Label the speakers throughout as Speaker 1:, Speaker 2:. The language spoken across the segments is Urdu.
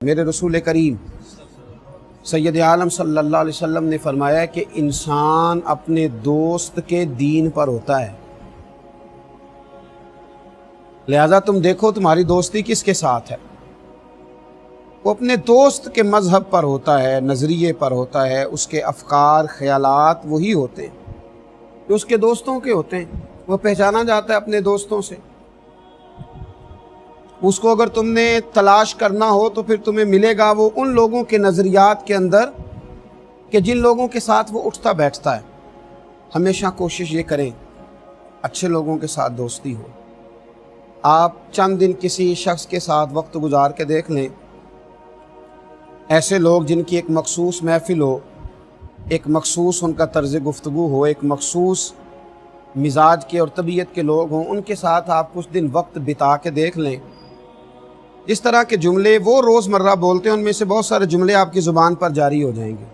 Speaker 1: میرے رسول کریم سید عالم صلی اللہ علیہ وسلم نے فرمایا کہ انسان اپنے دوست کے دین پر ہوتا ہے، لہذا تم دیکھو تمہاری دوستی کس کے ساتھ ہے۔ وہ اپنے دوست کے مذہب پر ہوتا ہے، نظریے پر ہوتا ہے، اس کے افکار خیالات وہی ہوتے ہیں جو اس کے دوستوں کے ہوتے ہیں۔ وہ پہچانا جاتا ہے اپنے دوستوں سے۔ اس کو اگر تم نے تلاش کرنا ہو تو پھر تمہیں ملے گا وہ ان لوگوں کے نظریات کے اندر کہ جن لوگوں کے ساتھ وہ اٹھتا بیٹھتا ہے۔ ہمیشہ کوشش یہ کریں اچھے لوگوں کے ساتھ دوستی ہو۔ آپ چند دن کسی شخص کے ساتھ وقت گزار کے دیکھ لیں، ایسے لوگ جن کی ایک مخصوص محفل ہو، ایک مخصوص ان کا طرز گفتگو ہو، ایک مخصوص مزاج کے اور طبیعت کے لوگ ہوں، ان کے ساتھ آپ کچھ دن وقت بتا کے دیکھ لیں۔ جس طرح کے جملے وہ روزمرہ بولتے ہیں ان میں سے بہت سارے جملے آپ کی زبان پر جاری ہو جائیں گے۔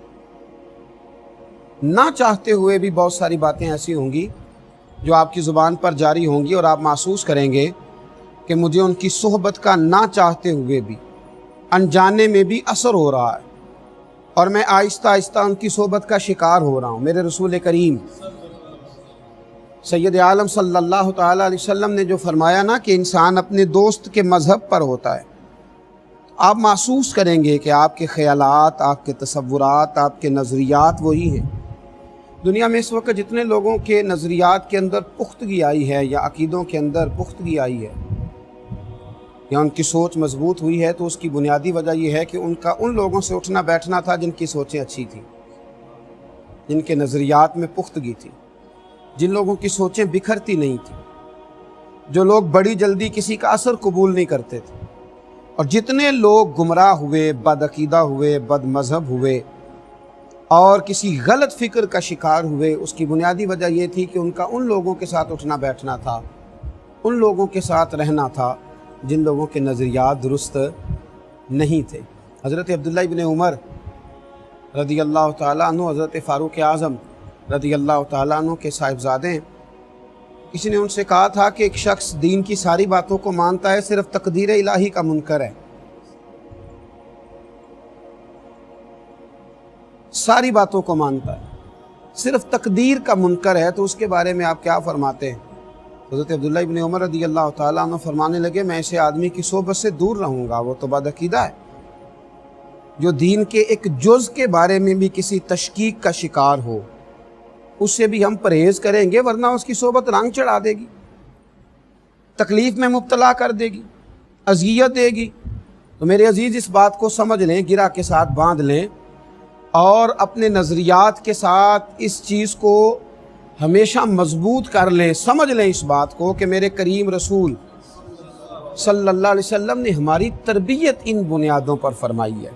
Speaker 1: نہ چاہتے ہوئے بھی بہت ساری باتیں ایسی ہوں گی جو آپ کی زبان پر جاری ہوں گی اور آپ محسوس کریں گے کہ مجھے ان کی صحبت کا نہ چاہتے ہوئے بھی، انجانے میں بھی اثر ہو رہا ہے اور میں آہستہ آہستہ ان کی صحبت کا شکار ہو رہا ہوں۔ میرے رسول کریم سید عالم صلی اللہ تعالیٰ علیہ وسلم نے جو فرمایا نا کہ انسان اپنے دوست کے مذہب پر ہوتا ہے، آپ محسوس کریں گے کہ آپ کے خیالات، آپ کے تصورات، آپ کے نظریات وہی ہیں۔ دنیا میں اس وقت جتنے لوگوں کے نظریات کے اندر پختگی آئی ہے یا عقیدوں کے اندر پختگی آئی ہے یا ان کی سوچ مضبوط ہوئی ہے، تو اس کی بنیادی وجہ یہ ہے کہ ان لوگوں سے اٹھنا بیٹھنا تھا جن کی سوچیں اچھی تھیں، جن کے نظریات میں پختگی تھی، جن لوگوں کی سوچیں بکھرتی نہیں تھیں، جو لوگ بڑی جلدی کسی کا اثر قبول نہیں کرتے تھے۔ اور جتنے لوگ گمراہ ہوئے، بد عقیدہ ہوئے، بد مذہب ہوئے اور کسی غلط فکر کا شکار ہوئے، اس کی بنیادی وجہ یہ تھی کہ ان کا ان لوگوں کے ساتھ اٹھنا بیٹھنا تھا، ان لوگوں کے ساتھ رہنا تھا جن لوگوں کے نظریات درست نہیں تھے۔ حضرت عبداللہ ابن عمر رضی اللہ تعالیٰ عنہ حضرت فاروق اعظم رضی اللہ تعالیٰ عنہ کے صاحبزادے ہیں۔ کسی نے ان سے کہا تھا کہ ایک شخص دین کی ساری باتوں کو مانتا ہے، صرف تقدیر الہی کا منکر ہے۔ ساری باتوں کو مانتا ہے، صرف تقدیر کا منکر ہے، تو اس کے بارے میں آپ کیا فرماتے ہیں؟ حضرت عبداللہ ابن عمر رضی اللہ تعالیٰ عنہ فرمانے لگے، میں ایسے آدمی کی صحبت سے دور رہوں گا، وہ تو بد عقیدہ ہے جو دین کے ایک جز کے بارے میں بھی کسی تشکیک کا شکار ہو۔ اس سے بھی ہم پرہیز کریں گے، ورنہ اس کی صحبت رنگ چڑھا دے گی، تکلیف میں مبتلا کر دے گی، اذیت دے گی۔ تو میرے عزیز اس بات کو سمجھ لیں، گرہ کے ساتھ باندھ لیں اور اپنے نظریات کے ساتھ اس چیز کو ہمیشہ مضبوط کر لیں۔ سمجھ لیں اس بات کو کہ میرے کریم رسول صلی اللہ علیہ وسلم نے ہماری تربیت ان بنیادوں پر فرمائی ہے۔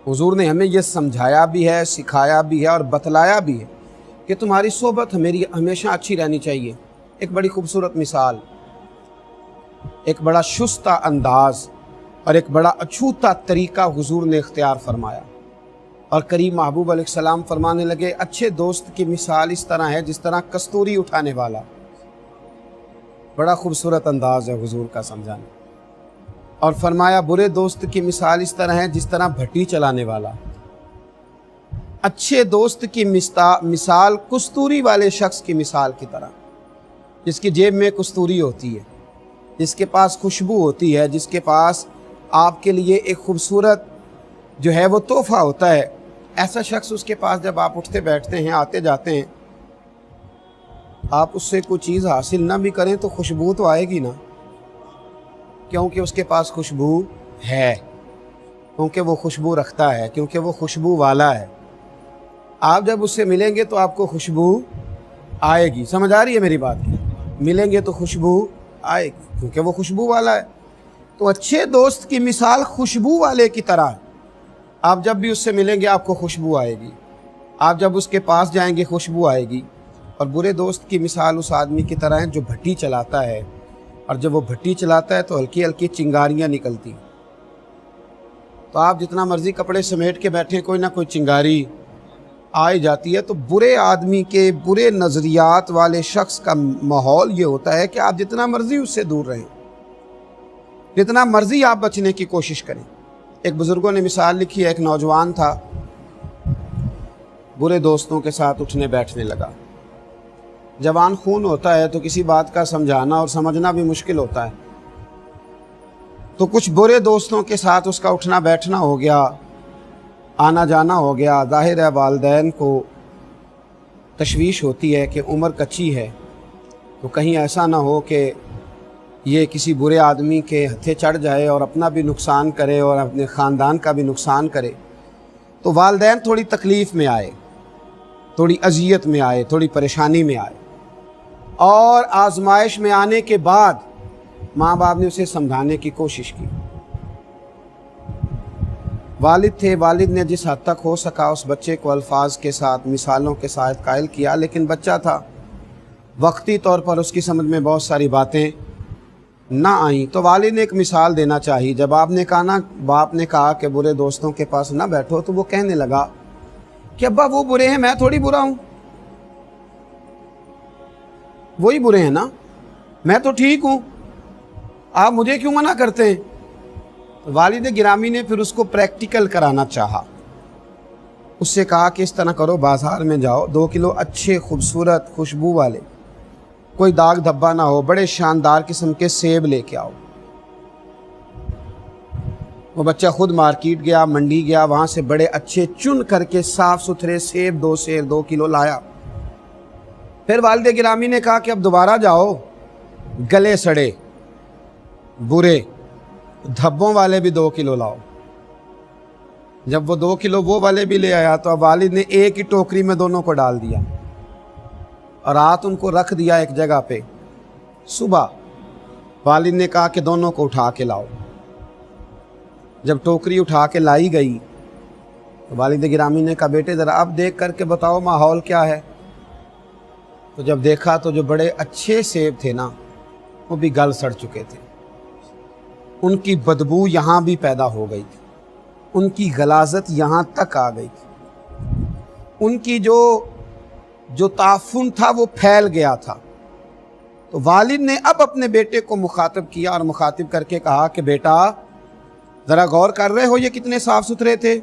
Speaker 1: حضور نے ہمیں یہ سمجھایا بھی ہے، سکھایا بھی ہے اور بتلایا بھی ہے کہ تمہاری صحبت ہمیشہ اچھی رہنی چاہیے۔ ایک بڑی خوبصورت مثال، ایک بڑا شستہ انداز اور ایک بڑا اچھوتا طریقہ حضور نے اختیار فرمایا، اور کریم محبوب علیہ السلام فرمانے لگے، اچھے دوست کی مثال اس طرح ہے جس طرح کستوری اٹھانے والا۔ بڑا خوبصورت انداز ہے حضور کا سمجھانے۔ اور فرمایا برے دوست کی مثال اس طرح ہے جس طرح بھٹی چلانے والا۔ اچھے دوست کی مثال کستوری والے شخص کی مثال کی طرح، جس کی جیب میں کستوری ہوتی ہے، جس کے پاس خوشبو ہوتی ہے، جس کے پاس آپ کے لیے ایک خوبصورت جو ہے وہ تحفہ ہوتا ہے۔ ایسا شخص اس کے پاس جب آپ اٹھتے بیٹھتے ہیں، آتے جاتے ہیں، آپ اس سے کوئی چیز حاصل نہ بھی کریں تو خوشبو تو آئے گی نا، کیونکہ اس کے پاس خوشبو ہے، کیونکہ وہ خوشبو رکھتا ہے، کیونکہ وہ خوشبو والا ہے۔ آپ جب اس سے ملیں گے تو آپ کو خوشبو آئے گی۔ سمجھ آ رہی ہے میری بات کی؟ ملیں گے تو خوشبو آئے گی کیونکہ وہ خوشبو والا ہے۔ تو اچھے دوست کی مثال خوشبو والے کی طرح ہے۔ آپ جب بھی اس سے ملیں گے آپ کو خوشبو آئے گی، آپ جب اس کے پاس جائیں گے خوشبو آئے گی۔ اور برے دوست کی مثال اس آدمی کی طرح ہے جو بھٹی چلاتا ہے، اور جب وہ بھٹی چلاتا ہے تو ہلکی ہلکی چنگاریاں نکلتی، تو آپ جتنا مرضی کپڑے سمیٹ کے بیٹھیں کوئی نہ کوئی چنگاری آئی جاتی ہے۔ تو برے آدمی کے، برے نظریات والے شخص کا ماحول یہ ہوتا ہے کہ آپ جتنا مرضی اس سے دور رہیں، جتنا مرضی آپ بچنے کی کوشش کریں، ایک بزرگوں نے مثال لکھی ہے، ایک نوجوان تھا، برے دوستوں کے ساتھ اٹھنے بیٹھنے لگا۔ جوان خون ہوتا ہے تو کسی بات کا سمجھانا اور سمجھنا بھی مشکل ہوتا ہے، تو کچھ برے دوستوں کے ساتھ اس کا اٹھنا بیٹھنا ہو گیا، آنا جانا ہو گیا۔ ظاہر ہے والدین کو تشویش ہوتی ہے کہ عمر کچی ہے، تو کہیں ایسا نہ ہو کہ یہ کسی برے آدمی کے ہتھے چڑھ جائے اور اپنا بھی نقصان کرے اور اپنے خاندان کا بھی نقصان کرے۔ تو والدین تھوڑی تکلیف میں آئے، تھوڑی اذیت میں آئے، تھوڑی پریشانی میں آئے، اور آزمائش میں آنے کے بعد ماں باپ نے اسے سمجھانے کی کوشش کی۔ والد تھے، والد نے جس حد تک ہو سکا اس بچے کو الفاظ کے ساتھ، مثالوں کے ساتھ قائل کیا، لیکن بچہ تھا، وقتی طور پر اس کی سمجھ میں بہت ساری باتیں نہ آئیں۔ تو والد نے ایک مثال دینا چاہی۔ جب باپ نے کہا کہ برے دوستوں کے پاس نہ بیٹھو، تو وہ کہنے لگا کہ ابا وہ برے ہیں، میں تھوڑی برا ہوں، وہی برے ہیں نا، میں تو ٹھیک ہوں، آپ مجھے کیوں منع کرتے ہیں؟ والد گرامی نے پھر اس کو پریکٹیکل کرانا چاہا۔ اس سے کہا کہ اس طرح کرو، بازار میں جاؤ، 2 کلو اچھے خوبصورت خوشبو والے، کوئی داغ دھبا نہ ہو، بڑے شاندار قسم کے سیب لے کے آؤ۔ وہ بچہ خود مارکیٹ گیا، منڈی گیا، وہاں سے بڑے اچھے چن کر کے صاف ستھرے سیب 2 کلو لایا۔ پھر والد گرامی نے کہا کہ اب دوبارہ جاؤ، گلے سڑے برے دھبوں والے بھی 2 کلو لاؤ۔ جب وہ 2 کلو وہ والے بھی لے آیا تو اب والد نے ایک ہی ٹوکری میں دونوں کو ڈال دیا اور رات ان کو رکھ دیا ایک جگہ پہ۔ صبح والد نے کہا کہ دونوں کو اٹھا کے لاؤ۔ جب ٹوکری اٹھا کے لائی گئی تو والد گرامی نے کہا بیٹے ذرا اب دیکھ کر کے بتاؤ ماحول کیا ہے۔ تو جب دیکھا تو جو بڑے اچھے سیب تھے نا، وہ بھی گل سڑ چکے تھے، ان کی بدبو یہاں بھی پیدا ہو گئی تھی، ان کی غلاظت یہاں تک آ گئی تھی، ان کی جو تعفن تھا وہ پھیل گیا تھا۔ تو والد نے اب اپنے بیٹے کو مخاطب کیا اور مخاطب کر کے کہا کہ بیٹا ذرا غور کر رہے ہو، یہ کتنے صاف ستھرے تھے،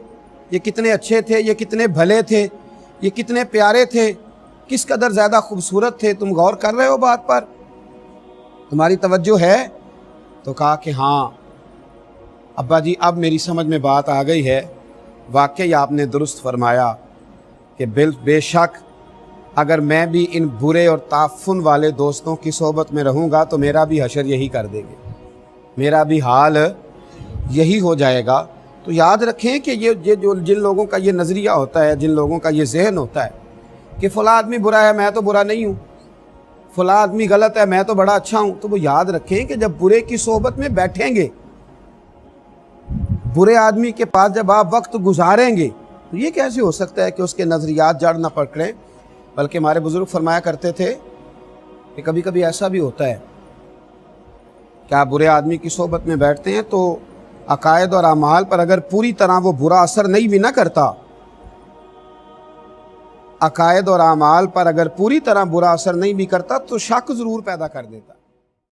Speaker 1: یہ کتنے اچھے تھے، یہ کتنے بھلے تھے، یہ کتنے پیارے تھے، کس قدر زیادہ خوبصورت تھے، تم غور کر رہے ہو بات پر، تمہاری توجہ ہے؟ تو کہا کہ ہاں ابا جی، اب میری سمجھ میں بات آ گئی ہے، واقعی آپ نے درست فرمایا کہ بے شک اگر میں بھی ان برے اور تعفن والے دوستوں کی صحبت میں رہوں گا تو میرا بھی حشر یہی کر دیں گے، میرا بھی حال یہی ہو جائے گا۔ تو یاد رکھیں کہ یہ جن لوگوں کا یہ نظریہ ہوتا ہے، جن لوگوں کا یہ ذہن ہوتا ہے کہ فلاں آدمی برا ہے میں تو برا نہیں ہوں، فلاں آدمی غلط ہے میں تو بڑا اچھا ہوں، تو وہ یاد رکھیں کہ جب برے کی صحبت میں بیٹھیں گے، برے آدمی کے پاس جب آپ وقت گزاریں گے، تو یہ کیسے ہو سکتا ہے کہ اس کے نظریات جڑ نہ پکڑیں؟ بلکہ ہمارے بزرگ فرمایا کرتے تھے کہ کبھی کبھی ایسا بھی ہوتا ہے کہ آپ برے آدمی کی صحبت میں بیٹھتے ہیں تو عقائد اور اعمال پر اگر پوری طرح وہ برا اثر نہیں بھی نہ کرتا، عقائد اور اعمال پر اگر پوری طرح برا اثر نہیں بھی کرتا تو شک ضرور پیدا کر دیتا۔